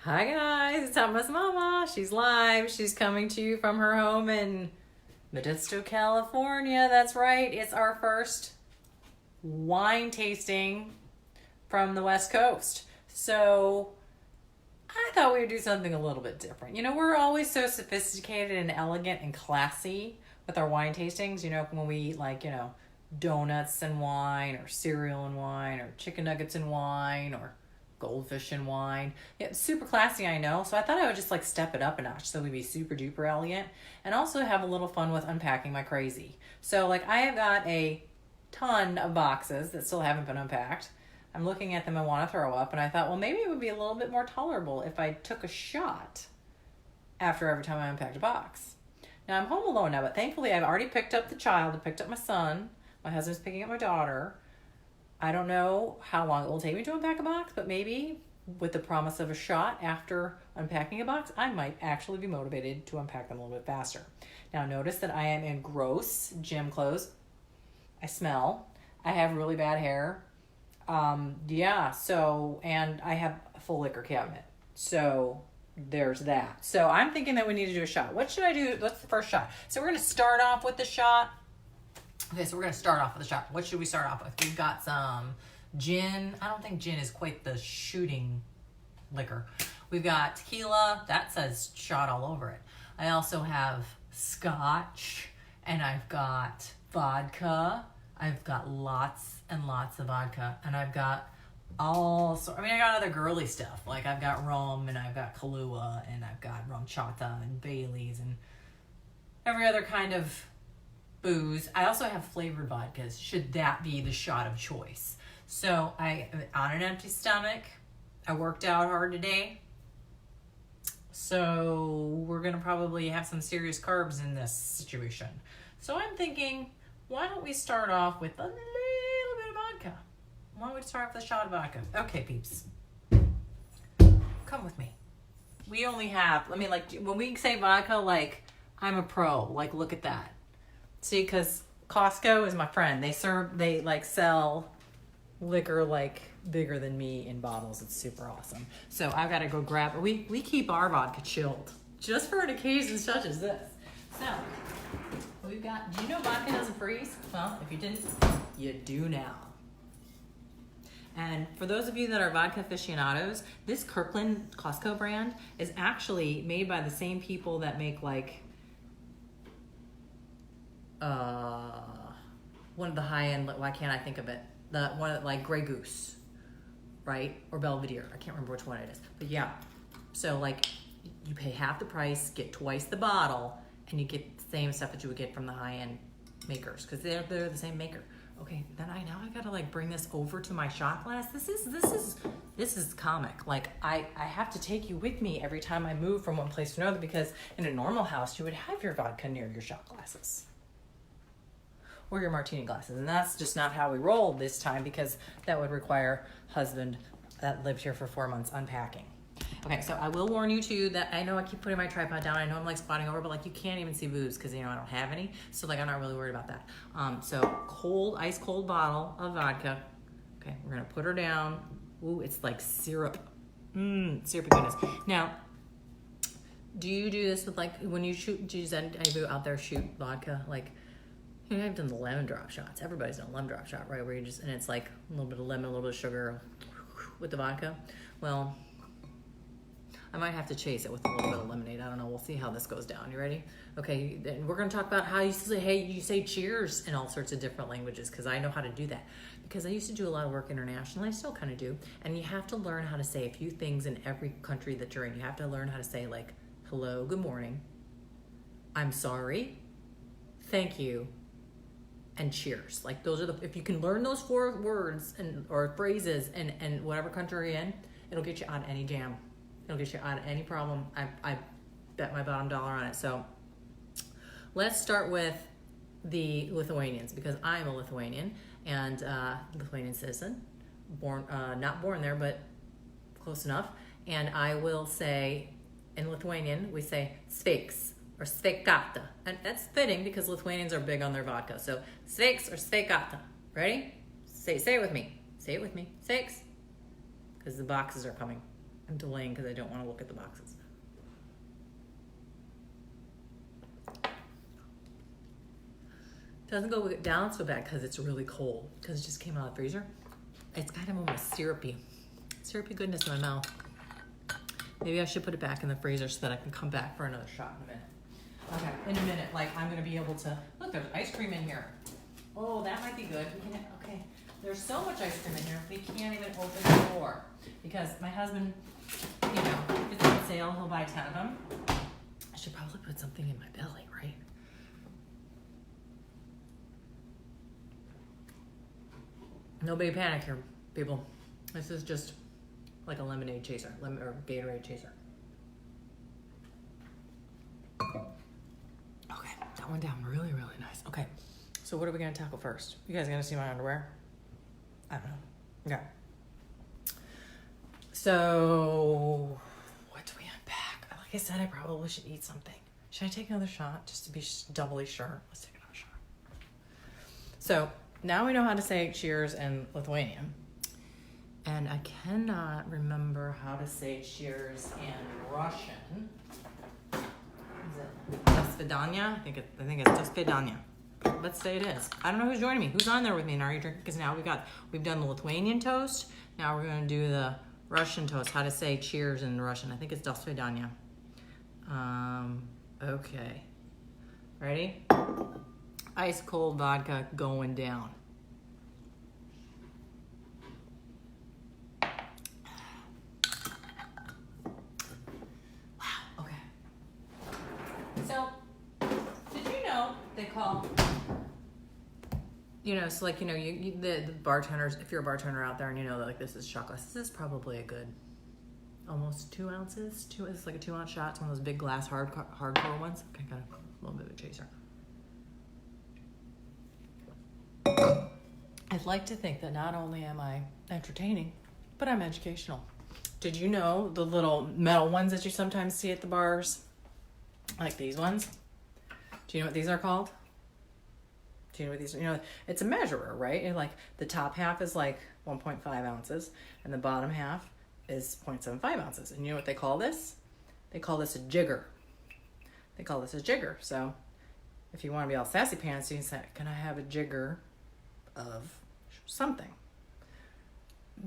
Hi guys, it's Thomas Mama. She's live. She's coming to you from her home in Modesto, California. That's right. It's our first wine tasting from the West Coast. So I thought we would do something a little bit different. You know, we're always so sophisticated and elegant and classy with our wine tastings. You know, when we eat donuts and wine or cereal and wine or chicken nuggets and wine or goldfish and wine. Yeah, it's super classy, I know. So I thought I would just step it up a notch so we'd be super duper elegant and also have a little fun with unpacking my crazy. So I have got a ton of boxes that still haven't been unpacked. I'm looking at them and want to throw up, and I thought, well, maybe it would be a little bit more tolerable if I took a shot after every time I unpacked a box. Now I'm home alone now, but thankfully I've already picked up the child. I picked up my son. My husband's picking up my daughter. I don't know how long it will take me to unpack a box, but maybe with the promise of a shot after unpacking a box, I might actually be motivated to unpack them a little bit faster. Now notice that I am in gross gym clothes. I smell. I have really bad hair. And I have a full liquor cabinet. So there's that. So I'm thinking that we need to do a shot. What should I do? What's the first shot? So we're going to start off with the shot. Okay, so we're going to start off with the shot. What should we start off with? We've got some gin. I don't think gin is quite the shooting liquor. We've got tequila. That says shot all over it. I also have scotch, and I've got vodka. I've got lots and lots of vodka, and I've got I got other girly stuff. I've got rum, and I've got Kahlua, and I've got rum chata and Bailey's, and every other kind of booze. I also have flavored vodkas, should that be the shot of choice. So I am on an empty stomach. I worked out hard today. So we're going to probably have some serious carbs in this situation. So I'm thinking, why don't we start off with a little bit of vodka? Why don't we start off with a shot of vodka? Okay, peeps. Come with me. We only have, when we say vodka, I'm a pro. Look at that. See, because Costco is my friend. They sell liquor bigger than me in bottles. It's super awesome. So I've got to go grab it. We keep our vodka chilled just for an occasion such as this. So we've got, do you know vodka doesn't freeze? Well, if you didn't, you do now. And for those of you that are vodka aficionados, this Kirkland Costco brand is actually made by the same people that make one of the high-end, why can't I think of it? The one Grey Goose, right? Or Belvedere. I can't remember which one it is. But yeah. So you pay half the price, get twice the bottle, and you get the same stuff that you would get from the high-end makers because they're the same maker. Okay, then I gotta bring this over to my shot glass. This is comic. I have to take you with me every time I move from one place to another because in a normal house you would have your vodka near your shot glasses. Or your martini glasses. And that's just not how we roll this time because that would require husband that lived here for 4 months unpacking. Okay, so I will warn you too that I know I keep putting my tripod down. I know I'm squatting over, but you can't even see boobs because I don't have any. So I'm not really worried about that. So ice cold bottle of vodka. Okay, we're gonna put her down. Ooh, it's like syrup. Syrupy goodness. Now, do you do this with when you shoot? Do you send anybody out there shoot vodka? I've done the lemon drop shots. Everybody's done a lemon drop shot, right? Where and it's a little bit of lemon, a little bit of sugar with the vodka. Well, I might have to chase it with a little bit of lemonade. I don't know. We'll see how this goes down. You ready? Okay, then we're going to talk about how you say cheers in all sorts of different languages because I know how to do that. Because I used to do a lot of work internationally. I still kind of do. And you have to learn how to say a few things in every country that you're in. You have to learn how to say hello, good morning, I'm sorry, thank you, and cheers. Those are if you can learn those 4 words or phrases and whatever country you're in, it'll get you out of any jam. It'll get you out of any problem. I bet my bottom dollar on it. So let's start with the Lithuanians because I'm a Lithuanian and Lithuanian citizen, not born there, but close enough. And I will say, in Lithuanian, we say sveiks or sveikata. And that's fitting because Lithuanians are big on their vodka. So sveiks or sveikata. Ready? Say it with me. Say it with me. Sveiks. Because the boxes are coming. I'm delaying because I don't want to look at the boxes. Doesn't go down so bad because it's really cold. Because it just came out of the freezer. It's kind of almost syrupy goodness in my mouth. Maybe I should put it back in the freezer so that I can come back for another shot in a minute. Okay, in a minute, like I'm gonna be able to, look, there's ice cream in here. Oh, that might be good. We can, okay, there's so much ice cream in here, we can't even open the door. Because my husband, you know, if it's on sale, he'll buy 10 of them. I should probably put something in my belly, right? No big panic here, people. This is just like a lemonade chaser, or Gatorade chaser. Okay, that went down really, really nice. Okay, so what are we gonna tackle first? You guys gonna see my underwear? I don't know. Okay. So, what do we unpack? Like I said, I probably should eat something. Should I take another shot just to be doubly sure? Let's take another shot. So, now we know how to say cheers in Lithuanian. And I cannot remember how to say cheers in Russian. Is it do svidaniya? I think it's do svidaniya. Let's say it is. I don't know who's joining me. Who's on there with me? And are you drinking? Because now we've done the Lithuanian toast. Now we're going to do the Russian toast. How to say cheers in Russian. I think it's do svidaniya. Okay. Ready? Ice cold vodka going down. You know, so like, you know, the bartenders, if you're a bartender out there and you know that like this is shot glass, this is probably a good almost 2 ounces. It's like a 2 ounce shot. It's one of those big glass hardcore ones. Okay, got a little bit of a chaser. I'd like to think that not only am I entertaining, but I'm educational. Did you know the little metal ones that you sometimes see at the bars? Like these ones? Do you know what these are called? Do you know what these are? You know, it's a measurer, right? And like the top half is like 1.5 ounces and the bottom half is 0.75 ounces. And you know what they call this? They call this a jigger. So if you want to be all sassy pants, you can say, can I have a jigger of something?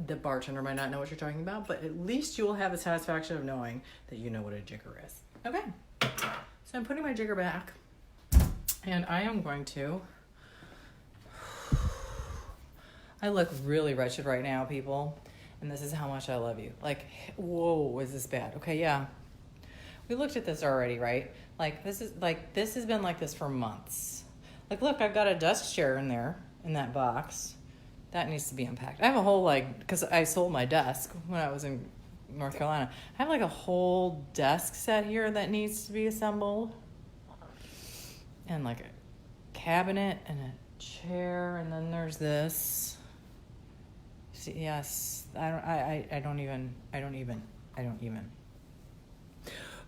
The bartender might not know what you're talking about, but at least you will have the satisfaction of knowing that you know what a jigger is. Okay. So I'm putting my jigger back and I am going to, I look really wretched right now, people. And this is how much I love you. Like, whoa, is this bad? Okay, yeah. We looked at this already, right? Like, this has been like this for months. Like, look, I've got a desk chair in there, in that box. That needs to be unpacked. I have a whole, like, because I sold my desk when I was in North Carolina. I have, like, a whole desk set here that needs to be assembled. And, like, a cabinet and a chair. And then there's this. Yes, I don't even.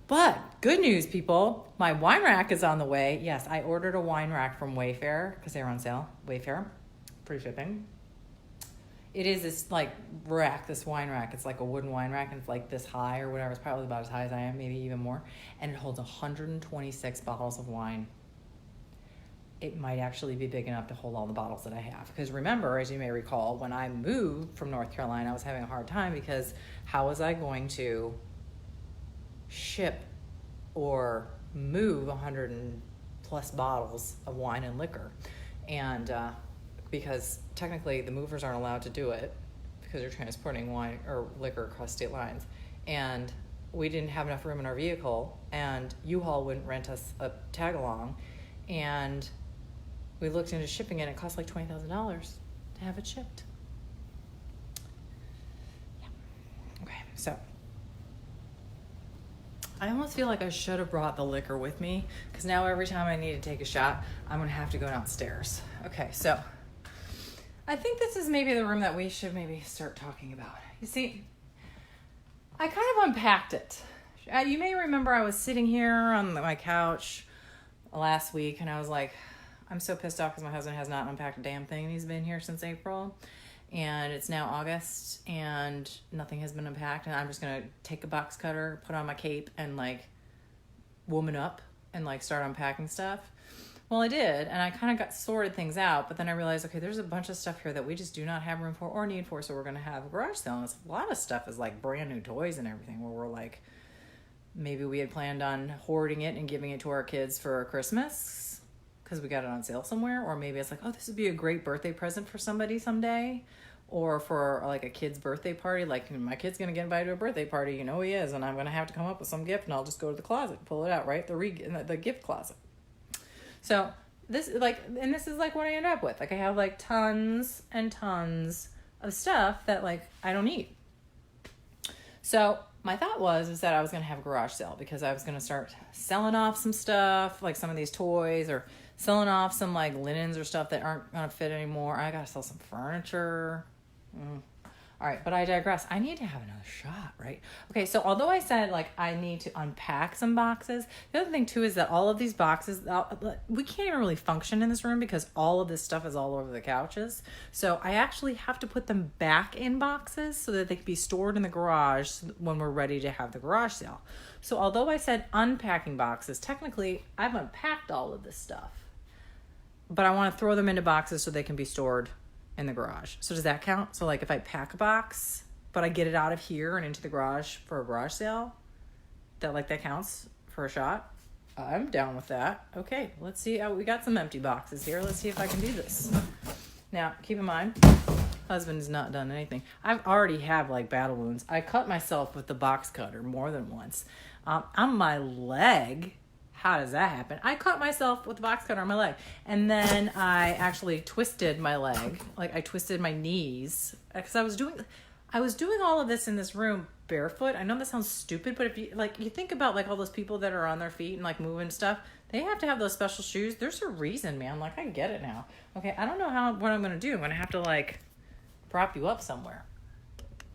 But good news, people. My wine rack is on the way. Yes, I ordered a wine rack from Wayfair because they were on sale. Wayfair, free shipping. It is this like rack, this wine rack. It's like a wooden wine rack and it's like this high or whatever. It's probably about as high as I am, maybe even more. And it holds 126 bottles of wine. It might actually be big enough to hold all the bottles that I have. Because remember, as you may recall, when I moved from North Carolina, I was having a hard time because how was I going to ship or move 100 and plus bottles of wine and liquor? And because technically the movers aren't allowed to do it because you're transporting wine or liquor across state lines. And we didn't have enough room in our vehicle, and U-Haul wouldn't rent us a tag-along. And we looked into shipping it, and it cost like $20,000 to have it shipped. Yeah. Okay, so I almost feel like I should have brought the liquor with me because now every time I need to take a shot, I'm going to have to go downstairs. Okay, so I think this is maybe the room that we should maybe start talking about. You see, I kind of unpacked it. You may remember I was sitting here on my couch last week, and I was like, I'm so pissed off because my husband has not unpacked a damn thing. He's been here since April. and it's now August and nothing has been unpacked, and I'm just going to take a box cutter, put on my cape, and like woman up and like start unpacking stuff. Well, I did, and I kind of got sorted things out, but then I realized, okay, there's a bunch of stuff here that we just do not have room for or need for, so we're going to have a garage sale. And a lot of stuff is like brand new toys and everything, where we're like, maybe we had planned on hoarding it and giving it to our kids for Christmas because we got it on sale somewhere, or maybe it's like, oh, this would be a great birthday present for somebody someday, or for like a kid's birthday party. Like, my kid's going to get invited to a birthday party, you know he is, and I'm going to have to come up with some gift, and I'll just go to the closet, pull it out, right? The gift closet. So this is like what I end up with. Like, I have like tons and tons of stuff that like I don't need. So my thought was that I was going to have a garage sale because I was going to start selling off some stuff, like some of these toys, or selling off some like linens or stuff that aren't going to fit anymore. I got to sell some furniture. All right, but I digress. I need to have another shot, right? Okay, so although I said like I need to unpack some boxes, the other thing too is that all of these boxes, we can't even really function in this room because all of this stuff is all over the couches. So I actually have to put them back in boxes so that they can be stored in the garage when we're ready to have the garage sale. So although I said unpacking boxes, technically I've unpacked all of this stuff, but I want to throw them into boxes so they can be stored in the garage. So does that count? So like if I pack a box, but I get it out of here and into the garage for a garage sale, that counts for a shot? I'm down with that. Okay, let's see. We got some empty boxes here. Let's see if I can do this. Now, keep in mind, husband has not done anything. I've already have like battle wounds. I cut myself with the box cutter more than once. On my leg. How does that happen? I cut myself with the box cutter on my leg. And then I actually twisted my leg. Like, I twisted my knees. Because I was doing all of this in this room barefoot. I know that sounds stupid, but if you think about like all those people that are on their feet and like moving stuff, they have to have those special shoes. There's a reason, man. Like, I get it now. Okay, I don't know what I'm going to do. I'm going to have to like prop you up somewhere.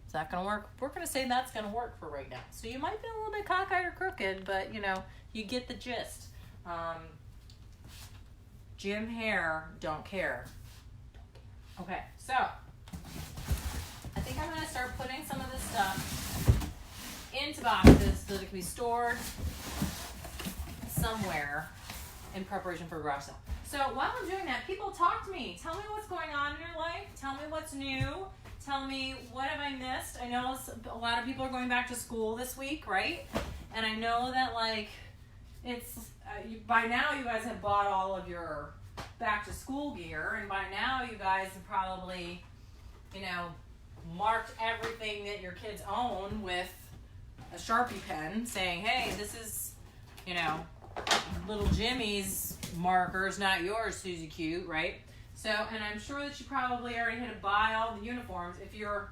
Is that going to work? We're going to say that's going to work for right now. So you might be a little bit cockeyed or crooked, but you get the gist. Jim Hare, don't care. Okay, so I think I'm going to start putting some of this stuff into boxes so that it can be stored somewhere in preparation for a garage sale. So while I'm doing that, people talk to me. Tell me what's going on in your life. Tell me what's new. Tell me what have I missed. I know a lot of people are going back to school this week, right? And I know that like it's by now you guys have bought all of your back to school gear, and by now you guys have probably marked everything that your kids own with a Sharpie pen saying, hey, this is little Jimmy's markers, not yours, Susie Cute, right? So, and I'm sure that you probably already had to buy all the uniforms. If you're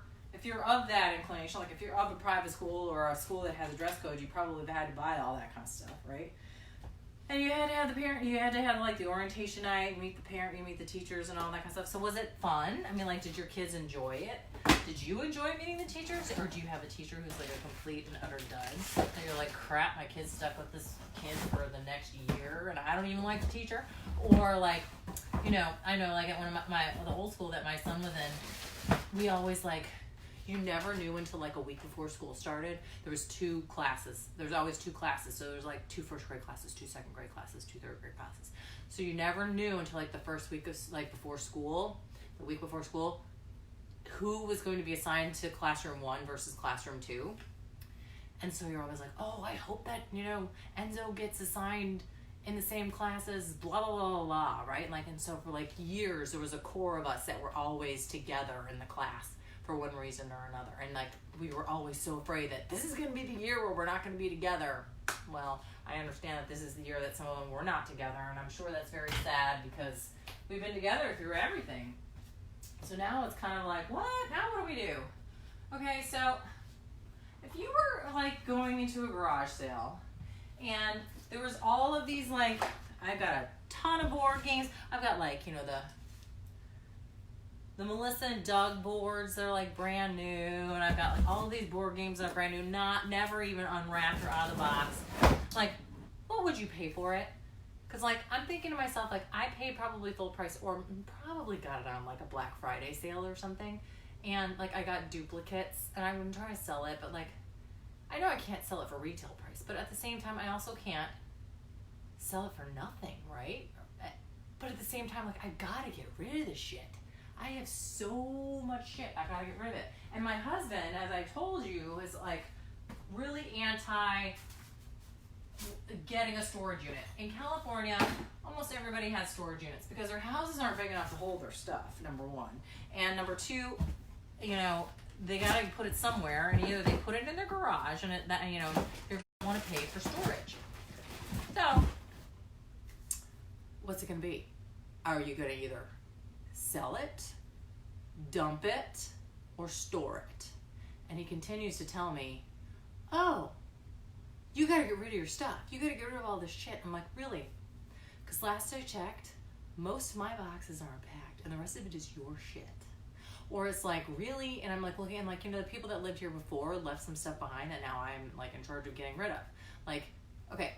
of that inclination, like if you're of a private school or a school that has a dress code, you probably have had to buy all that kind of stuff, right? And you had to have the parent, you had to have like the orientation night, meet the parent, you meet the teachers and all that kind of stuff. So was it fun? I mean, like, did your kids enjoy it? Did you enjoy meeting the teachers? Or do you have a teacher who's like a complete and utter dud? And you're like, crap, my kid's stuck with this kid for the next year and I don't even like the teacher. Or like, I know like at one of the old school that my son was in, we always like, you never knew until like a week before school started. There was 2 classes. There's always 2 classes. So there's like 2 first grade classes, 2 second grade classes, 2 third grade classes. So you never knew until like the first week of like before school, the week before school, who was going to be assigned to classroom 1 versus classroom 2. And so you're always like, oh, I hope that, Enzo gets assigned in the same class as blah, blah, blah, blah, blah, right? Like, and so for like years, there was a core of us that were always together in the class for one reason or another. And like, we were always so afraid that this is going to be the year where we're not going to be together. Well, I understand that this is the year that some of them were not together, and I'm sure that's very sad because we've been together through everything. So now it's kind of like, what? Now what do we do? Okay, so if you were like going into a garage sale and there was all of these, like, I've got a ton of board games. I've got like, the Melissa and Doug boards, they're like brand new, and I've got like all of these board games that are brand new, never even unwrapped or out of the box. Like, what would you pay for it? Because, like, I'm thinking to myself, like, I paid probably full price or probably got it on, like, a Black Friday sale or something. And, like, I got duplicates and I'm going to try to sell it. But, like, I know I can't sell it for retail price. But at the same time, I also can't sell it for nothing, right? But at the same time, like, I got to get rid of this shit. I have so much shit. I got to get rid of it. And my husband, as I told you, is, like, really anti getting a storage unit. In California, almost everybody has storage units because their houses aren't big enough to hold their stuff, number one. And number two, you know, they gotta put it somewhere, and either they put it in their garage, and you know, you're gonna want to pay for storage. So, what's it gonna be? Are you gonna either sell it, dump it, or store it? And he continues to tell me, oh, you gotta get rid of your stuff. You gotta get rid of all this shit. I'm like, really? Because last I checked, most of my boxes aren't packed, and the rest of it is your shit. Or it's like, really? And I'm like looking, and like, you know, the people that lived here before left some stuff behind that now I'm like in charge of getting rid of. Like, okay,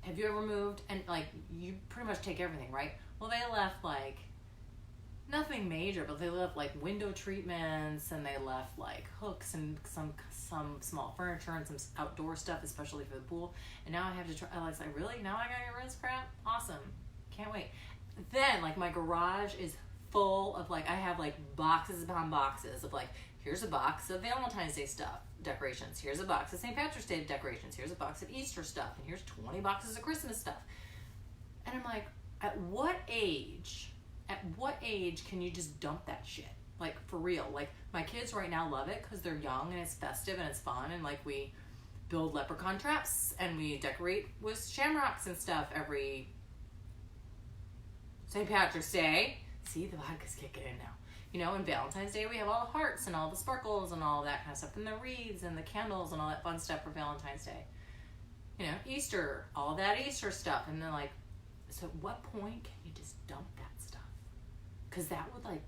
have you ever moved? And like, you pretty much take everything, right? Well, they left like, nothing major, but they left like window treatments, and they left like hooks and some small furniture and some outdoor stuff, especially for the pool. And now I have to try, I was like, really? Now I gotta get rid of this crap? Awesome. Can't wait. Then like my garage is full of like, I have like boxes upon boxes of like, here's a box of Valentine's Day stuff, decorations. Here's a box of St. Patrick's Day decorations. Here's a box of Easter stuff. And here's 20 boxes of Christmas stuff. And I'm like, at what age can you just dump that shit? Like, for real. Like, my kids right now love it because they're young and it's festive and it's fun. And, like, we build leprechaun traps and we decorate with shamrocks and stuff every St. Patrick's Day. See, the vodka's kicking in now. You know, and Valentine's Day, we have all the hearts and all the sparkles and all that kind of stuff. And the wreaths and the candles and all that fun stuff for Valentine's Day. You know, Easter, all that Easter stuff. And then, like, so at what point can you just dump that stuff? Because that would, like,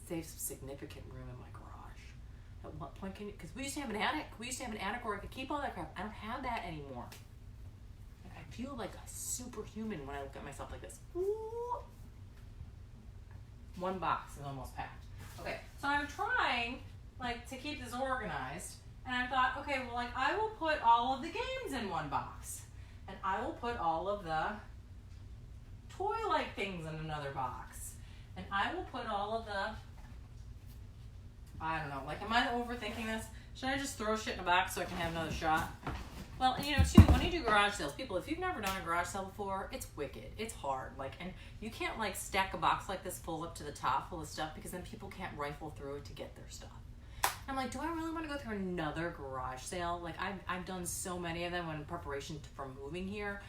save some significant room in my garage. At what point can you, because we used to have an attic. We used to have an attic where I could keep all that crap. I don't have that anymore. Like, I feel like a superhuman when I look at myself like this. Ooh. One box is almost packed. Okay, so I'm trying, like, to keep this organized. And I thought, okay, well, like, I will put all of the games in one box. And I will put all of the toy-like things in another box. And I will put all of the, I don't know, like, am I overthinking this? Should I just throw shit in a box so I can have another shot? Well, you know, too, when you do garage sales, people, if you've never done a garage sale before, it's wicked. It's hard. Like, and you can't, like, stack a box like this full up to the top full of stuff because then people can't rifle through it to get their stuff. I'm like, do I really want to go through another garage sale? Like, I've done so many of them in preparation for moving here.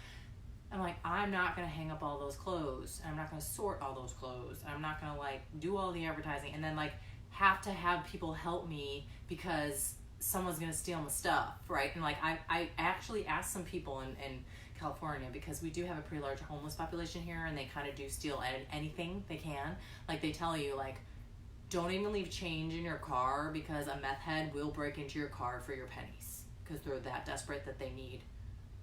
I'm like, I'm not going to hang up all those clothes. I'm not going to sort all those clothes. I'm not going to, like, do all the advertising and then, like, have to have people help me because someone's going to steal my stuff, right? And, like, I actually asked some people in California because we do have a pretty large homeless population here, and they kind of do steal anything they can. Like, they tell you, like, don't even leave change in your car because a meth head will break into your car for your pennies because they're that desperate that they need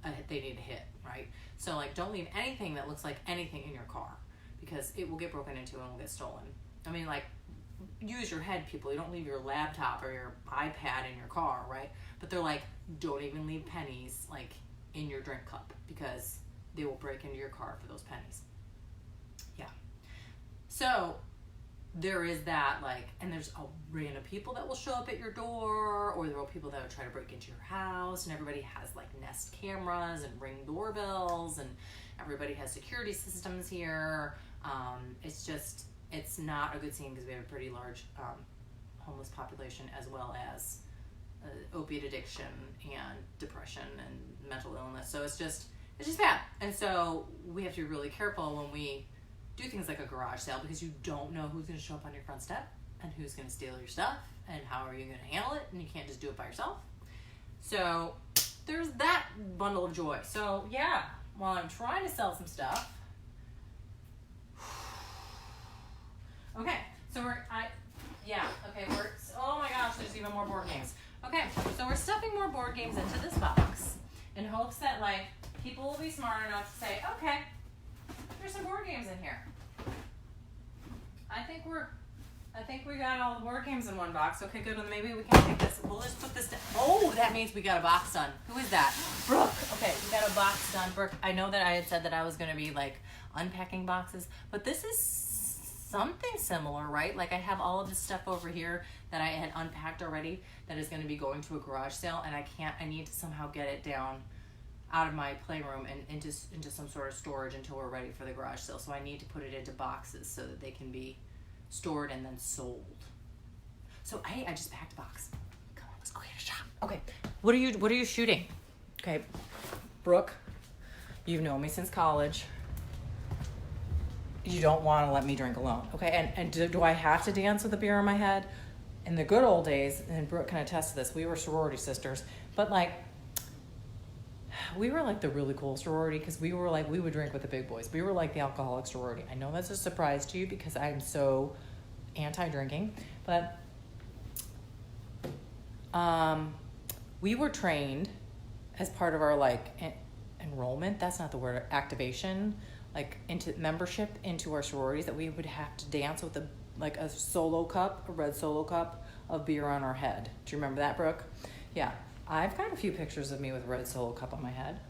a hit, right? So, like, don't leave anything that looks like anything in your car because it will get broken into and will get stolen. I mean, like, use your head, people. You don't leave your laptop or your iPad in your car, right? But they're like, don't even leave pennies, like, in your drink cup because they will break into your car for those pennies. Yeah. So, there is that, like, and there's a random people that will show up at your door, or there are people that will try to break into your house, and everybody has, like, Nest cameras and Ring doorbells, and everybody has security systems here. It's just, it's not a good scene because we have a pretty large homeless population as well as opiate addiction and depression and mental illness. So it's just bad. And so we have to be really careful when we do things like a garage sale because you don't know who's going to show up on your front step and who's going to steal your stuff and how are you going to handle it, and you can't just do it by yourself. So there's that bundle of joy. So yeah, while I'm trying to sell some stuff, okay, so oh my gosh, there's even more board games. Okay, so we're stuffing more board games into this box in hopes that, like, people will be smart enough to say, okay, There's some board games in here. I think we got all the board games in one box. Okay, good. Well, maybe we can take this. We'll just put this down. Oh, that means we got a box done. Who is that? Brooke. Okay, we got a box done. Brooke, I know that I had said that I was going to be like unpacking boxes, but this is something similar, right? Like I have all of this stuff over here that I had unpacked already that is going to be going to a garage sale, and I need to somehow get it down out of my playroom and into some sort of storage until we're ready for the garage sale. So I need to put it into boxes so that they can be stored and then sold. So hey, I just packed a box. Come on, let's go get a shot. Okay, what are you shooting? Okay, Brooke, you've known me since college. You don't want to let me drink alone, okay? And do I have to dance with a beer in my head? In the good old days, and Brooke can attest to this, we were sorority sisters, but like, we were like the really cool sorority because we would drink with the big boys. We were like the alcoholic sorority. I know that's a surprise to you because I'm so anti-drinking, but we were trained as part of our like enrollment. That's not the word. Activation, like into membership into our sororities, that we would have to dance with a red solo cup of beer on our head. Do you remember that, Brooke? Yeah. I've got a few pictures of me with a red solo cup on my head.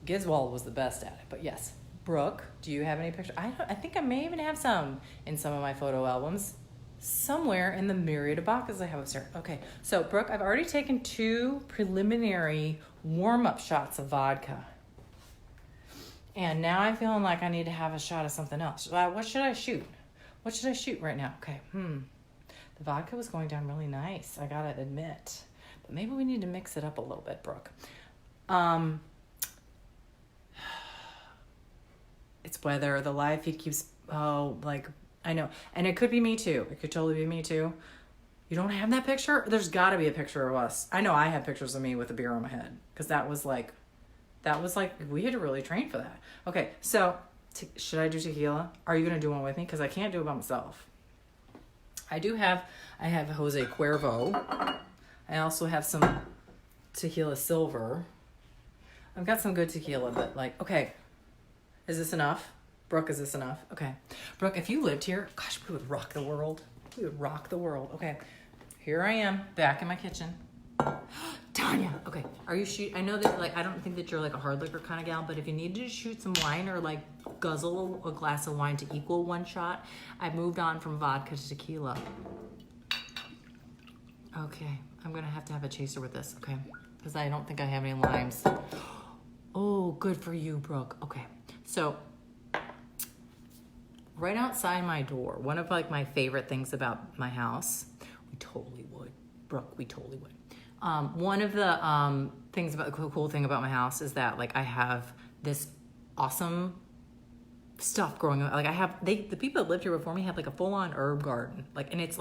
Giswold was the best at it, but yes. Brooke, do you have any pictures? I think I may even have some in some of my photo albums somewhere in the myriad of boxes I have upstairs. Okay, so Brooke, I've already taken 2 preliminary warm-up shots of vodka. And now I'm feeling like I need to have a shot of something else. What should I shoot? What should I shoot right now? Okay, the vodka was going down really nice, I gotta admit. But maybe we need to mix it up a little bit, Brooke. It's whether the life he keeps, I know. And it could be me too. It could totally be me too. You don't have that picture? There's gotta be a picture of us. I know I have pictures of me with a beer on my head. Because that was like, we had to really train for that. Okay, so should I do tequila? Are you gonna do one with me? Because I can't do it by myself. I have Jose Cuervo. I also have some tequila silver. I've got some good tequila, but okay. Is this enough? Brooke, is this enough? Okay. Brooke, if you lived here, gosh, we would rock the world. We would rock the world. Okay. Here I am, back in my kitchen. Tanya. Okay. Are you I know that I don't think that you're like a hard liquor kind of gal, but if you needed to shoot some wine or like guzzle a glass of wine to equal one shot, I've moved on from vodka to tequila. Okay. I'm going to have a chaser with this, okay? Because I don't think I have any limes. Oh, good for you, Brooke. Okay. So, right outside my door, one of my favorite things about my house, we totally would. Brooke, we totally would. One of the cool thing about my house is that I have this awesome stuff growing up. The people that lived here before me had a full-on herb garden, and it's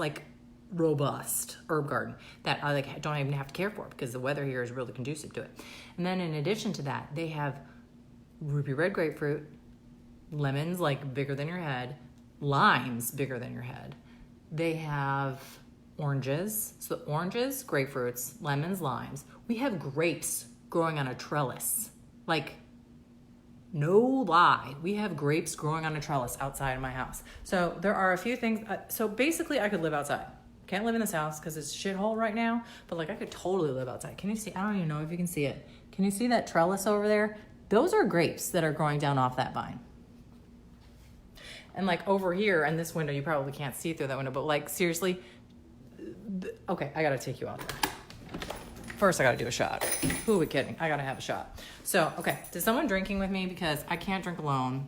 robust herb garden that I don't even have to care for because the weather here is really conducive to it. And then in addition to that, they have ruby red grapefruit, lemons bigger than your head, limes bigger than your head. They have oranges, so oranges, grapefruits, lemons, limes. We have grapes growing on a trellis. No lie, we have grapes growing on a trellis outside of my house. So there are a few things. So basically, I could live outside. Can't live in this house because it's a shithole right now, but I could totally live outside. Can you see? I don't even know if you can see it. Can you see that trellis over there? Those are grapes that are growing down off that vine. And over here in this window, you probably can't see through that window, but seriously, okay, I gotta take you out there. First, I gotta do a shot. Who are we kidding? I gotta have a shot. So, okay, is someone drinking with me? Because I can't drink alone.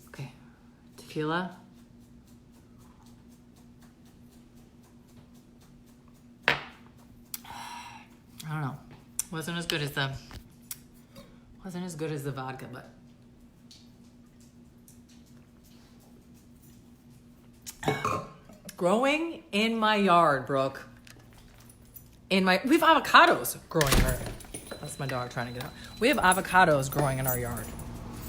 Okay, tequila. I don't know. Wasn't as good as the vodka, but growing in my yard, Brooke. We have avocados growing in our. That's my dog trying to get out. We have avocados growing in our yard,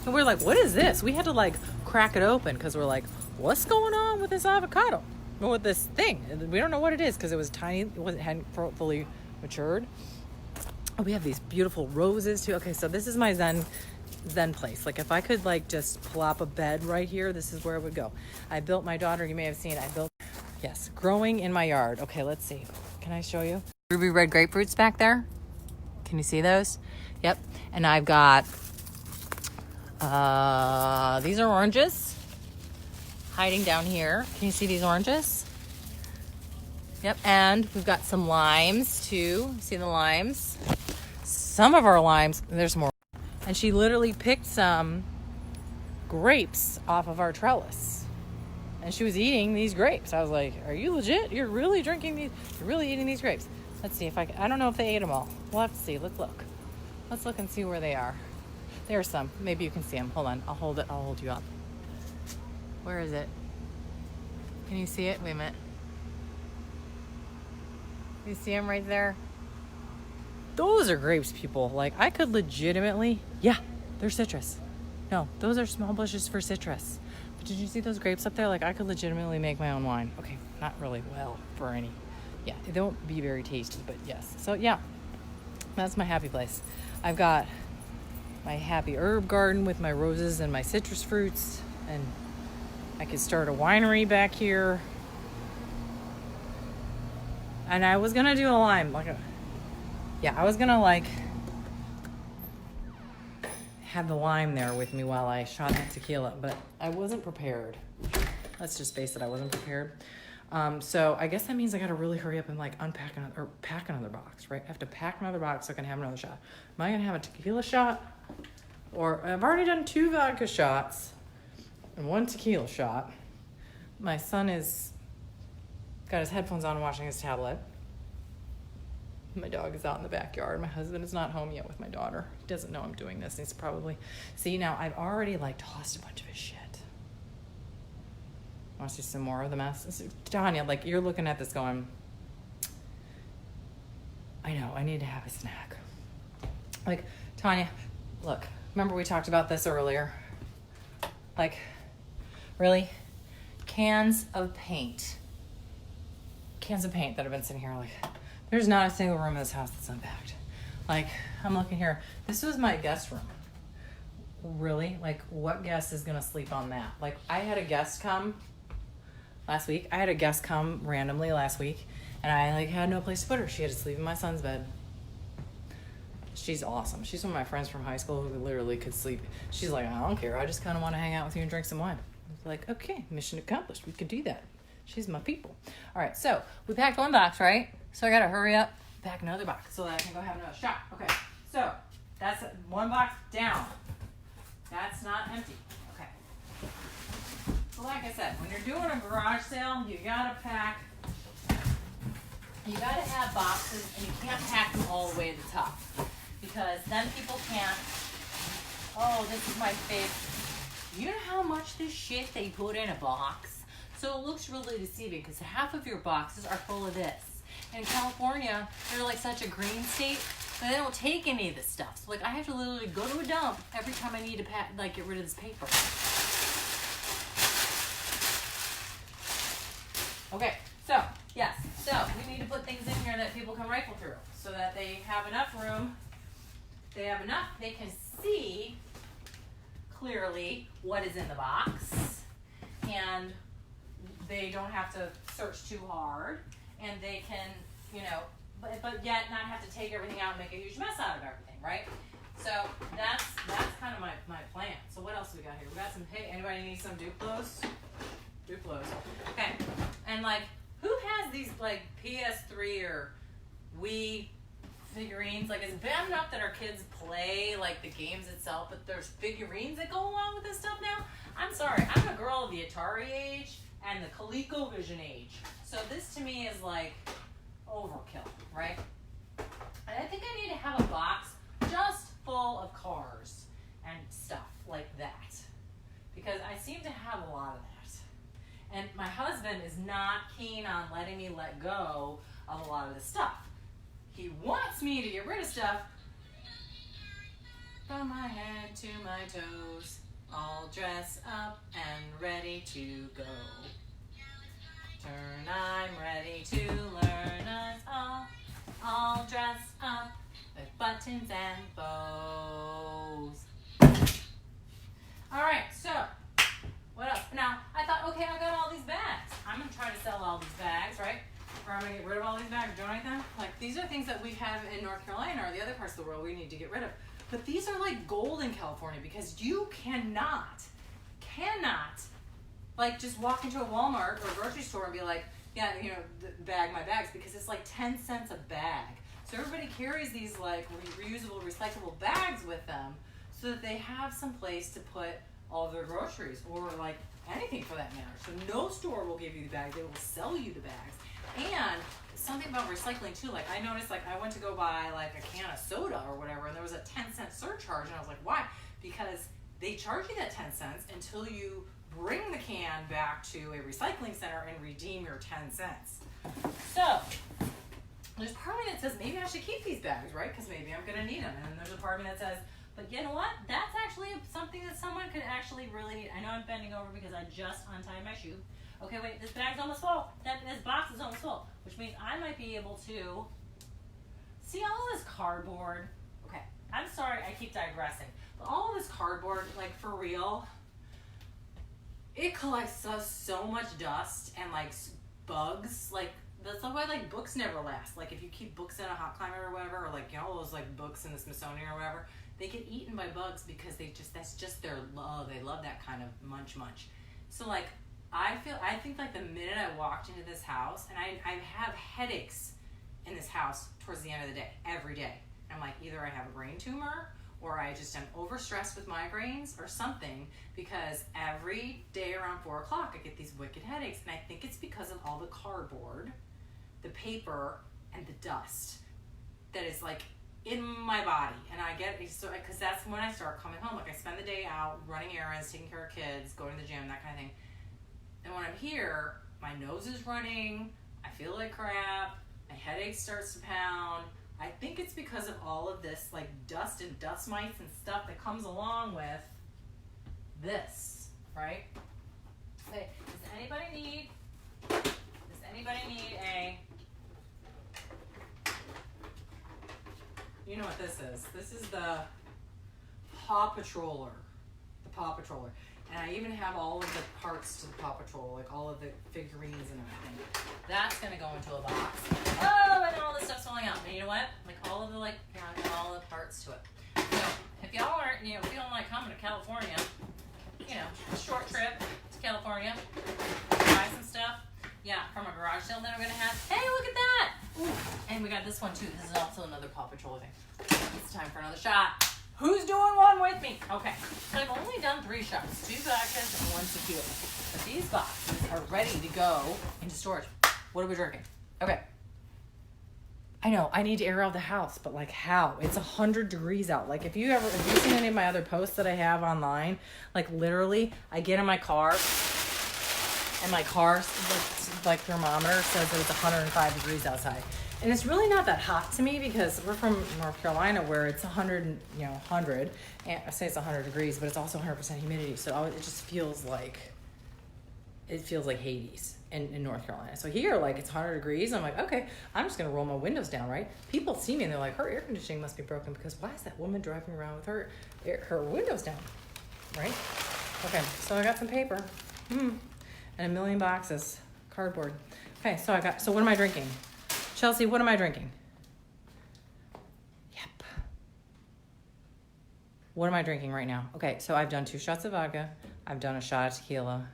and we're what is this? We had to crack it open because we're what's going on with this avocado? Or with this thing? We don't know what it is because it was tiny. It hadn't fully matured. Oh, we have these beautiful roses too. Okay, so this is my Zen zen place. Like if I could like just plop a bed right here, this is where it would go. I built my daughter, you may have seen, yes, growing in my yard. Okay, let's see. Can I show you? Ruby red grapefruits back there. Can you see those? Yep. And I've got, these are oranges hiding down here. Can you see these oranges? Yep. And we've got some limes too. See the limes? Some of our limes, there's more. And she literally picked some grapes off of our trellis. And she was eating these grapes. I was like, are you legit? You're really drinking these? You're really eating these grapes? Let's see if I don't know if they ate them all. We'll have to see. Let's look. Let's look and see where they are. There's some. Maybe you can see them. Hold on. I'll hold it. I'll hold you up. Where is it? Can you see it? Wait a minute. You see them right there? Those are grapes, people. Like, I could legitimately... Yeah, they're citrus. No, those are small bushes for citrus. But did you see those grapes up there? Like, I could legitimately make my own wine. Okay, not really well for any... Yeah, they won't be very tasty, but yes. So, yeah, that's my happy place. I've got my happy herb garden with my roses and my citrus fruits. And I could start a winery back here. And I was going to do a lime, I was gonna like have the lime there with me while I shot that tequila, but I wasn't prepared. Let's just face it, I wasn't prepared. So I guess that means I gotta really hurry up and like pack another box, right? I have to pack another box so I can have another shot. Am I gonna have a tequila shot? Or I've already done 2 vodka shots and 1 tequila shot. My son is got his headphones on watching his tablet. My dog is out in the backyard. My husband is not home yet with my daughter. He doesn't know I'm doing this. He's probably... See, now I've already like tossed a bunch of his shit. Want to see some more of the mess? Tanya, like you're looking at this going, I know, I need to have a snack. Like, Tanya, look, remember we talked about this earlier? Like, really? Cans of paint that have been sitting here like... There's not a single room in this house that's unpacked. Like, I'm looking here. This was my guest room. Really? Like, what guest is going to sleep on that? Like, I had a guest come last week. I had a guest come randomly last week, and I, like, had no place to put her. She had to sleep in my son's bed. She's awesome. She's one of my friends from high school who literally could sleep. She's like, I don't care. I just kind of want to hang out with you and drink some wine. I was like, okay, mission accomplished. We could do that. She's my people. All right, so we packed 1 box, right? So I got to hurry up, pack another box so that I can go have another shot. Okay, so that's 1 box down. That's not empty. Okay. So like I said, when you're doing a garage sale, you got to pack. You got to have boxes, and you can't pack them all the way to the top. Because then people can't, oh, this is my favorite. You know how much this shit they put in a box? So it looks really deceiving because half of your boxes are full of this. And in California, they're like such a green state, but they don't take any of this stuff. So like I have to literally go to a dump every time I need to get rid of this paper. Okay, so yes, so we need to put things in here that people can rifle through so that they have enough room. They can see clearly what is in the box, and they don't have to search too hard, and they can, but yet not have to take everything out and make a huge mess out of everything, right? So that's kind of my plan. So what else we got here? We got some, hey, anybody need some Duplos? Duplos. Okay. And like, who has these like PS3 or Wii figurines? Like, is it bad enough that our kids play like the games itself, but there's figurines that go along with this stuff now? I'm sorry, I'm a girl of the Atari age and the ColecoVision age. So this to me is like overkill, right? And I think I need to have a box just full of cars and stuff like that, because I seem to have a lot of that. And my husband is not keen on letting me let go of a lot of this stuff. He wants me to get rid of stuff from my head to my toes, all dressed up and ready to go. Turn, I'm ready to learn us all dressed up with buttons and bows. rest of the world we need to get rid of. But these are like gold in California because you cannot, like just walk into a Walmart or a grocery store and be like, yeah, you know, bag my bags, because it's like 10 cents a bag. So everybody carries these like reusable, recyclable bags with them so that they have some place to put all their groceries, or like anything for that matter. So no store will give you the bags, they will sell you the bags. And something about recycling too, like I noticed, like I went to go buy like a can of soda or whatever, and there was a 10-cent surcharge, and I was like, why? Because they charge you that 10 cents until you bring the can back to a recycling center and redeem your 10 cents. So there's part of me that says maybe I should keep these bags, right? Because maybe I'm gonna need them. And then there's a part of me that says, but you know what? That's actually something that someone could actually really need. I know I'm bending over because I just untied my shoe. Okay, wait, this bag's almost full. This box is almost full, which means I might be able to see all of this cardboard. Okay, I'm sorry, I keep digressing. But all of this cardboard, like for real, it collects so much dust and like bugs. Like that's why like books never last. Like if you keep books in a hot climate or whatever, or like you know all those like books in the Smithsonian or whatever, they get eaten by bugs because that's just their love. They love that kind of munch. So like I think like the minute I walked into this house, and I have headaches in this house towards the end of the day, every day. I'm like, either I have a brain tumor or I just am overstressed with migraines or something, because every day around 4 o'clock I get these wicked headaches, and I think it's because of all the cardboard, the paper, and the dust that is like in my body. And I get it, so because that's when I start coming home. Like I spend the day out running errands, taking care of kids, going to the gym, that kind of thing. And when I'm here, my nose is running, I feel like crap, my headache starts to pound. I think it's because of all of this like dust and dust mites and stuff that comes along with this, right? Okay, does anybody need a, you know what this is? This is the Paw Patroller. The Paw Patroller. And I even have all of the parts to the Paw Patrol, like all of the figurines and everything. That's gonna go into a box. Oh, and all this stuff's falling out. But you know what? Like all of the all the parts to it. So if y'all aren't, feeling like coming to California, a short trip to California, buy some stuff. Yeah, from a garage sale that I'm gonna have. Hey, look at that! Ooh, and we got this one too. This is also another Paw Patrol thing. It's time for another shot. Who's doing one with me? Okay, so I've only done 3 shots, 2 vodkas and 1 tequila. But these boxes are ready to go into storage. What are we drinking? Okay. I know, I need to air out the house, but like how? It's 100 degrees out. Like if you've seen any of my other posts that I have online, like literally I get in my car and my car's like thermometer says that it's 105 degrees outside. And it's really not that hot to me because we're from North Carolina where it's 100, 100. And I say it's 100 degrees, but it's also 100% humidity. So it just feels like Hades in North Carolina. So here, like it's 100 degrees. I'm like, okay, I'm just going to roll my windows down, right? People see me and they're like, her air conditioning must be broken because why is that woman driving around with her windows down, right? Okay, so I got some paper and a million boxes, cardboard. Okay, so what am I drinking? Chelsea, what am I drinking? Yep. What am I drinking right now? Okay, so I've done 2 shots of vodka. I've done a shot of tequila.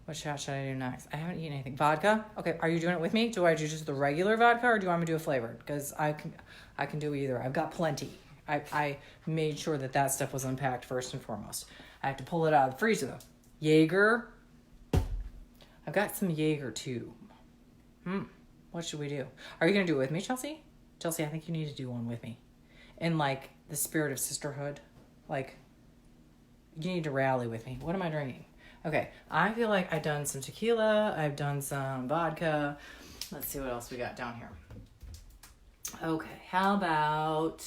What shot should I do next? I haven't eaten anything. Vodka? Okay, are you doing it with me? Do I do just the regular vodka or do you want me to do a flavored? Because I can do either. I've got plenty. I made sure that stuff was unpacked first and foremost. I have to pull it out of the freezer though. Jaeger. I've got some Jaeger too. What should we do? Are you going to do it with me, Chelsea? Chelsea, I think you need to do one with me. In, like, the spirit of sisterhood. Like, you need to rally with me. What am I drinking? Okay, I feel like I've done some tequila. I've done some vodka. Let's see what else we got down here. Okay, how about...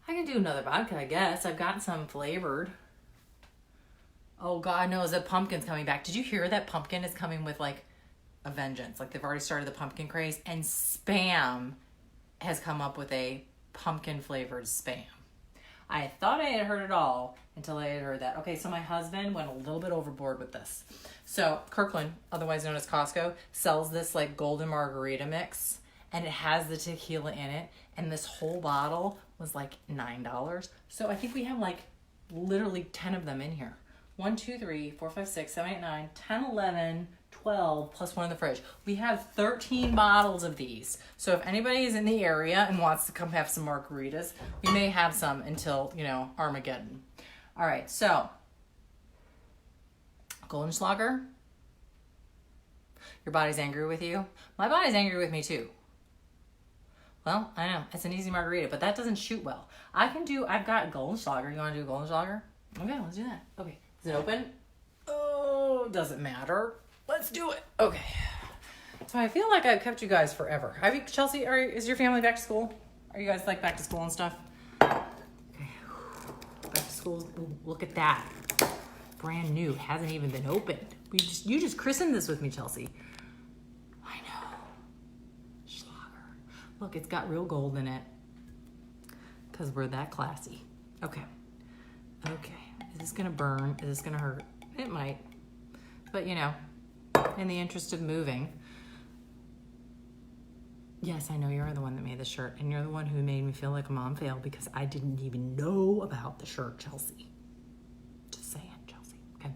I can do another vodka, I guess. I've got some flavored. Oh, God knows that pumpkin's coming back. Did you hear that pumpkin is coming with, like... a vengeance? Like they've already started the pumpkin craze, and Spam has come up with a pumpkin flavored Spam. I thought I had heard it all until I had heard that. Okay, so my husband went a little bit overboard with this. So Kirkland, otherwise known as Costco, sells this like golden margarita mix, and it has the tequila in it. And this whole bottle was like $9. So I think we have like literally 10 of them in here. 1, 2, 3, 4, 5, 6, 7, 8, 9, 10, 11, 12, plus one in the fridge. We have 13 bottles of these. So if anybody is in the area and wants to come have some margaritas, we may have some until, you know, Armageddon. All right, so Goldenschlager, your body's angry with you. My body's angry with me too. Well, I know, it's an easy margarita, but that doesn't shoot well. I've got Goldenschlager. You want to do a Goldenschlager? Okay, let's do that. Okay, is it open? Oh, doesn't matter. Let's do it. Okay. So I feel like I've kept you guys forever. Have you, Chelsea, is your family back to school? Are you guys like back to school and stuff? Okay. Back to school. Ooh, look at that. Brand new. Hasn't even been opened. You just christened this with me, Chelsea. I know. Schlager. Look, it's got real gold in it. Because we're that classy. Okay. Okay. Is this going to burn? Is this going to hurt? It might. But, you know, in the interest of moving. Yes, I know you're the one that made the shirt. And you're the one who made me feel like a mom fail because I didn't even know about the shirt, Chelsea. Just saying, Chelsea. Okay.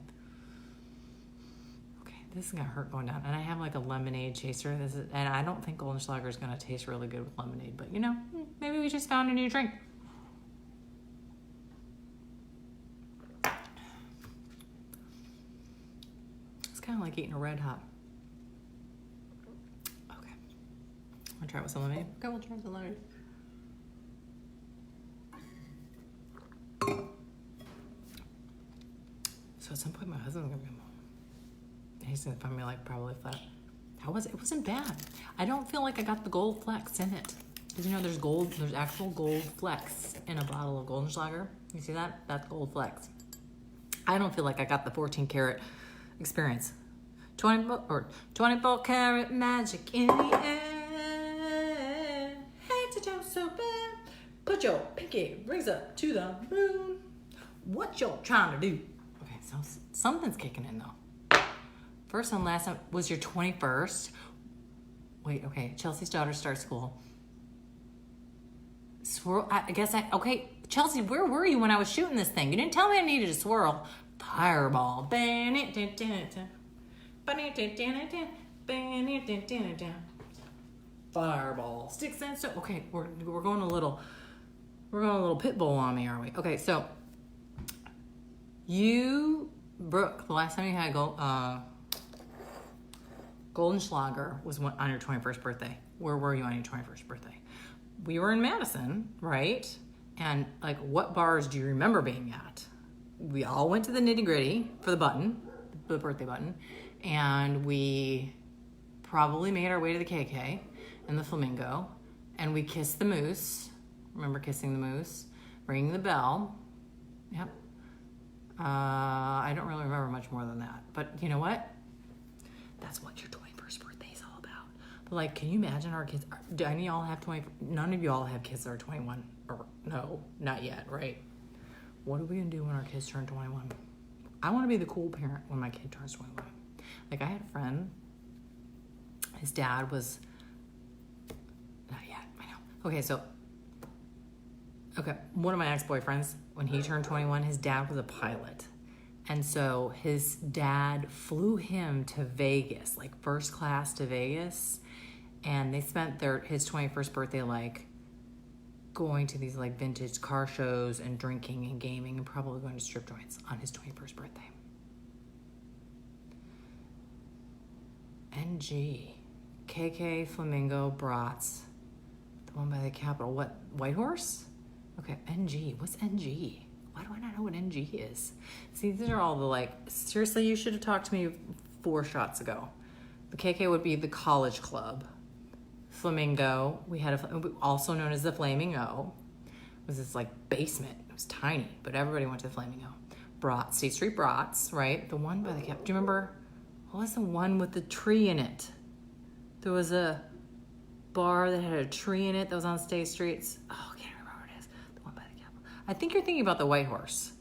Okay, this is going to hurt going down. And I have like a lemonade chaser. And I don't think Goldenschlager is going to taste really good with lemonade. But, you know, maybe we just found a new drink. Kind of like eating a Red Hot. Okay. Wanna try it with some lemonade? Okay, we'll try with the lemonade. So at some point my husband's gonna be home. He's gonna find me like probably flat. How was it? It wasn't bad. I don't feel like I got the gold flecks in it. Because you know there's actual gold flecks in a bottle of Goldenschlager. You see that? That's gold I don't feel like I got the 14 karat experience. 24 karat magic in the air. Hate to jump so bad. Put your pinky rings up to the moon. What y'all trying to do? Okay, so something's kicking in though. First and last time was your 21st. Wait, okay. Chelsea's daughter starts school. Swirl. Okay. Chelsea, where were you when I was shooting this thing? You didn't tell me I needed a swirl. Fireball. Fireball. Sticks and so. Okay, we're going a little pit bull on me, are we? Okay, so you, Brooke, the last time you had Goldenschlager was on your 21st birthday. Where were you on your 21st birthday? We were in Madison, right? And like, what bars do you remember being at? We all went to the Nitty Gritty for the birthday button, and we probably made our way to the KK and the Flamingo, and we kissed the moose. Remember kissing the moose? Ringing the bell. Yep. I don't really remember much more than that, but you know what? That's what your 21st birthday is all about. But like, can you imagine our kids? Do any of y'all have 20? None of y'all have kids that are 21, or no, not yet, right? What are we gonna do when our kids turn 21? I want to be the cool parent when my kid turns 21. Like I had a friend. His dad was not yet. I know. Okay, one of my ex-boyfriends, when he turned 21, his dad was a pilot. And so his dad flew him to Vegas, like first class to Vegas. And they spent his 21st birthday like going to these like vintage car shows and drinking and gaming and probably going to strip joints on his 21st birthday. NG. KK, Flamingo, Brats. The one by the Capitol. What? Whitehorse? Okay, NG. What's NG? Why do I not know what NG is? See, these are all the like, seriously, you should have talked to me 4 shots ago. The KK would be the college club. Flamingo, we had also known as the Flaming O. It was this like basement. It was tiny, but everybody went to the Flaming O. Brats, State Street Brats, right? The one by the Capitol. Do you remember? What was the one with the tree in it? There was a bar that had a tree in it that was on State Streets. Oh, I can't remember what it is. The one by the Capitol. I think you're thinking about the White Horse.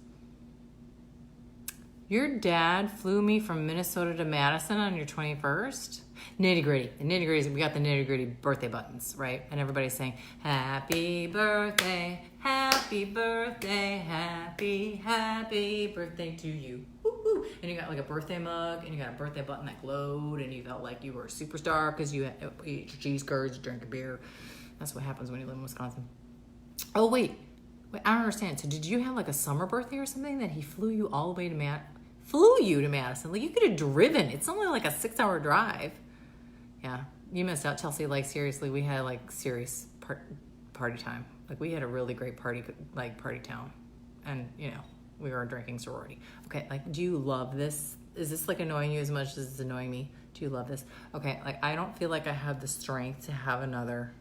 Your dad flew me from Minnesota to Madison on your 21st? Nitty gritty. The nitty gritty is we got the nitty gritty birthday buttons, right? And everybody's saying, happy birthday, happy birthday, happy birthday to you. Woo-hoo. And you got like a birthday mug and you got a birthday button that glowed and you felt like you were a superstar because you ate your cheese curds, you drank a beer. That's what happens when you live in Wisconsin. Oh, wait, I don't understand. So did you have like a summer birthday or something that he flew you all the way to Madison? Like you could have driven. It's only like a 6-hour drive. Yeah, you missed out, Chelsea. Like seriously, we had like serious party time. Like we had a really great party town, and you know we were a drinking sorority. Okay, like do you love this? Is this like annoying you as much as it's annoying me? Do you love this? Okay, like I don't feel like I have the strength to have another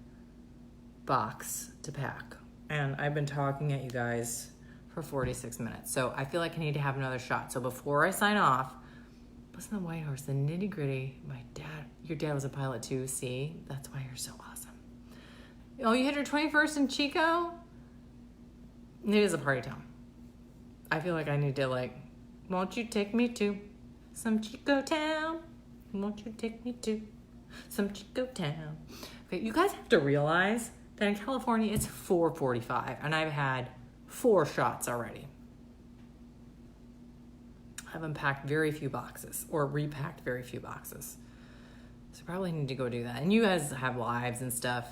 box to pack, and I've been talking at you guys for 46 minutes, so I feel like I need to have another shot. So before I sign off, listen to the White Horse, the nitty gritty. Your dad was a pilot too. See, that's why you're so awesome. Oh, you had your 21st in Chico? It is a party town. I feel like I need to won't you take me to some Chico town? Won't you take me to some Chico town? Okay, you guys have to realize that in California it's 4:45 and I've had 4 shots already. I've unpacked very few boxes or repacked very few boxes. So probably need to go do that. And you guys have lives and stuff.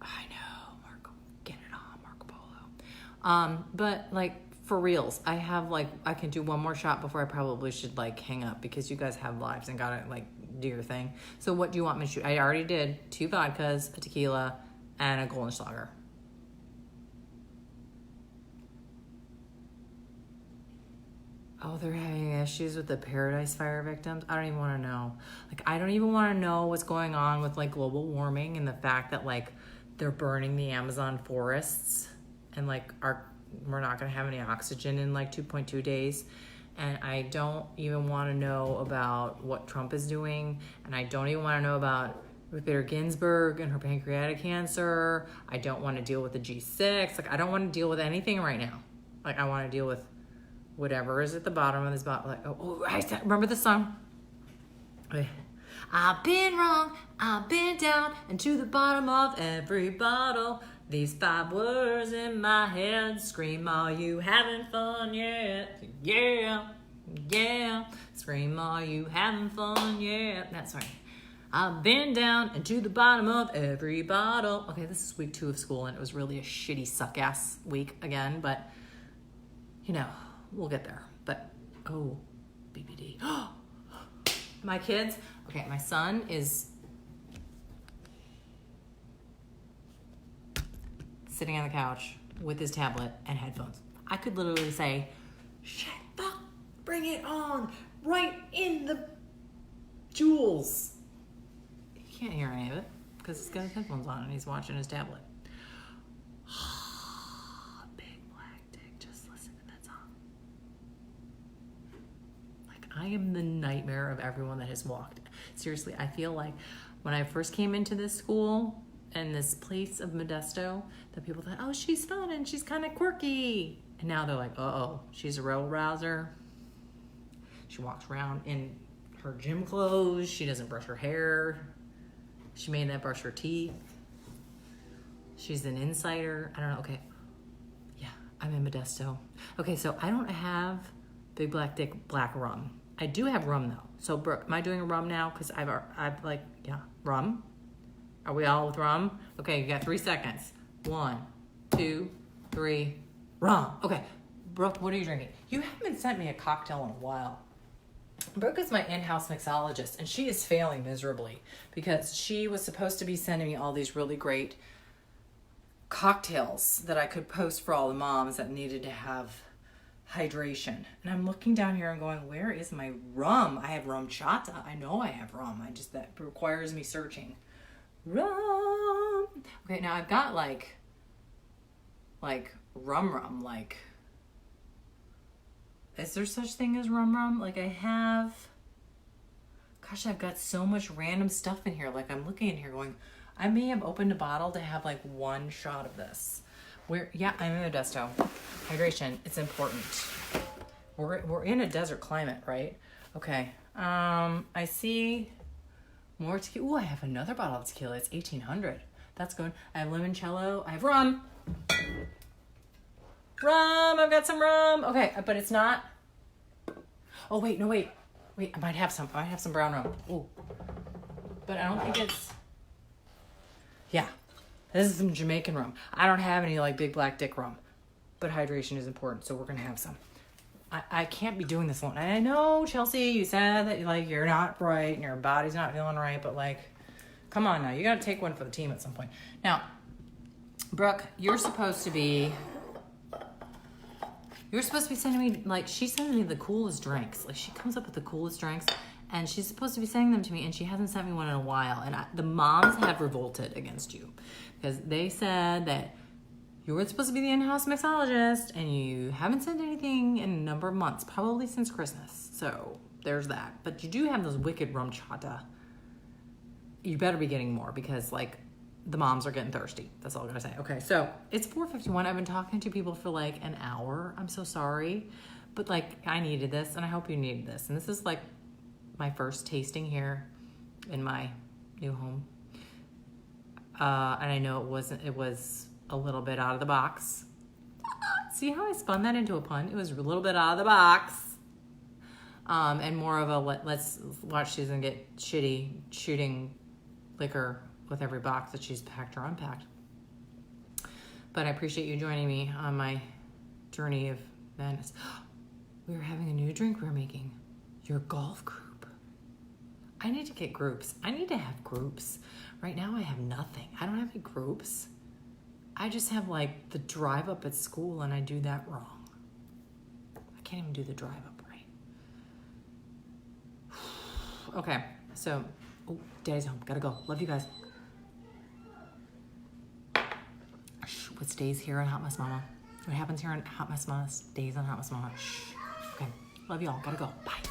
I know, Marco, get it on, Marco Polo. But like for reals, I have I can do one more shot before I probably should hang up because you guys have lives and gotta do your thing. So what do you want me to shoot? I already did 2 vodkas, a tequila, and a golden schlager. Oh, they're having issues with the Paradise Fire victims. I don't even want to know. I don't even want to know what's going on with global warming and the fact that they're burning the Amazon forests and we're not going to have any oxygen in 2.2 days. And I don't even want to know about what Trump is doing. And I don't even want to know about Ruth Bader Ginsburg and her pancreatic cancer. I don't want to deal with the G6. I don't want to deal with anything right now. I want to deal with whatever is at the bottom of this bottle. Remember the song? Okay. I've been wrong, I've been down, and to the bottom of every bottle. These 5 words in my head scream, are you having fun yet? Yeah, yeah. Scream, are you having fun yet? That's right. I've been down and to the bottom of every bottle. Okay, this is week 2 of school, and it was really a shitty suck-ass week again, but, we'll get there. But, BBD. My kids, okay, my son is sitting on the couch with his tablet and headphones. I could literally say, shut up, bring it on, right in the jewels. He can't hear any of it because he's got his headphones on and he's watching his tablet. I am the nightmare of everyone that has walked. Seriously, I feel like when I first came into this school and this place of Modesto, that people thought, oh, she's fun and she's kind of quirky. And now they're like, uh-oh, she's a rebel rouser. She walks around in her gym clothes. She doesn't brush her hair. She may not brush her teeth. She's an insider. I don't know. Okay. Yeah, I'm in Modesto. Okay, so I don't have Big Black Dick Black rum. I do have rum though. So Brooke, am I doing a rum now? Because I've rum. Are we all with rum? Okay, you got 3 seconds. 1, 2, 3, rum. Okay, Brooke, what are you drinking? You haven't sent me a cocktail in a while. Brooke is my in-house mixologist, and she is failing miserably because she was supposed to be sending me all these really great cocktails that I could post for all the moms that needed to have hydration. And I'm looking down here and going, where is my rum? I have rum chata. I know I have rum. That requires me searching. Rum. Okay, now I've got rum. Is there such thing as rum? I've got so much random stuff in here. I'm looking in here going, I may have opened a bottle to have 1 shot of this. I'm in Modesto. Hydration, it's important. We're in a desert climate, right? Okay. I see more tequila. Ooh, I have another bottle of tequila. It's 1800. That's good. I have limoncello. I have rum. Rum. I've got some rum. Okay, but it's not. Oh wait, no wait. I might have some. I might have some brown rum. Ooh. But I don't think it's. Yeah. This is some Jamaican rum. I don't have any like big black dick rum. But hydration is important, so we're gonna have some. I can't be doing this alone. And I know, Chelsea, you said that like you're not right and your body's not feeling right, but like, come on now, you gotta take one for the team at some point. Now, Brooke, you're supposed to be sending me, like, she's sending me the coolest drinks. Like, she comes up with the coolest drinks, and she's supposed to be sending them to me, and she hasn't sent me one in a while. And the moms have revolted against you because they said that you were supposed to be the in-house mixologist, and you haven't sent anything in a number of months, probably since Christmas. So there's that. But you do have those wicked rum chata. You better be getting more because, like, the moms are getting thirsty. That's all I'm going to say. Okay, so it's 4:51. I've been talking to people for, like, an hour. I'm so sorry. But, like, I needed this, and I hope you needed this. And this is, like, my first tasting here in my new home. And I know it was a little bit out of the box. See how I spun that into a pun? It was a little bit out of the box. And more of a let's watch Susan get shooting liquor with every box that she's packed or unpacked. But I appreciate you joining me on my journey of madness. We're having a new drink we're making. Your golf group. I need to get groups. I need to have groups. Right now I have nothing. I don't have any groups. I just have like the drive up at school and I do that wrong. I can't even do the drive up right. Okay, so, Daddy's home. Gotta go. Love you guys. Shh, what stays here on Hot Mess Mama? What happens here on Hot Mess Mama stays on Hot Mess Mama. Shh. Okay, love y'all. Gotta go. Bye.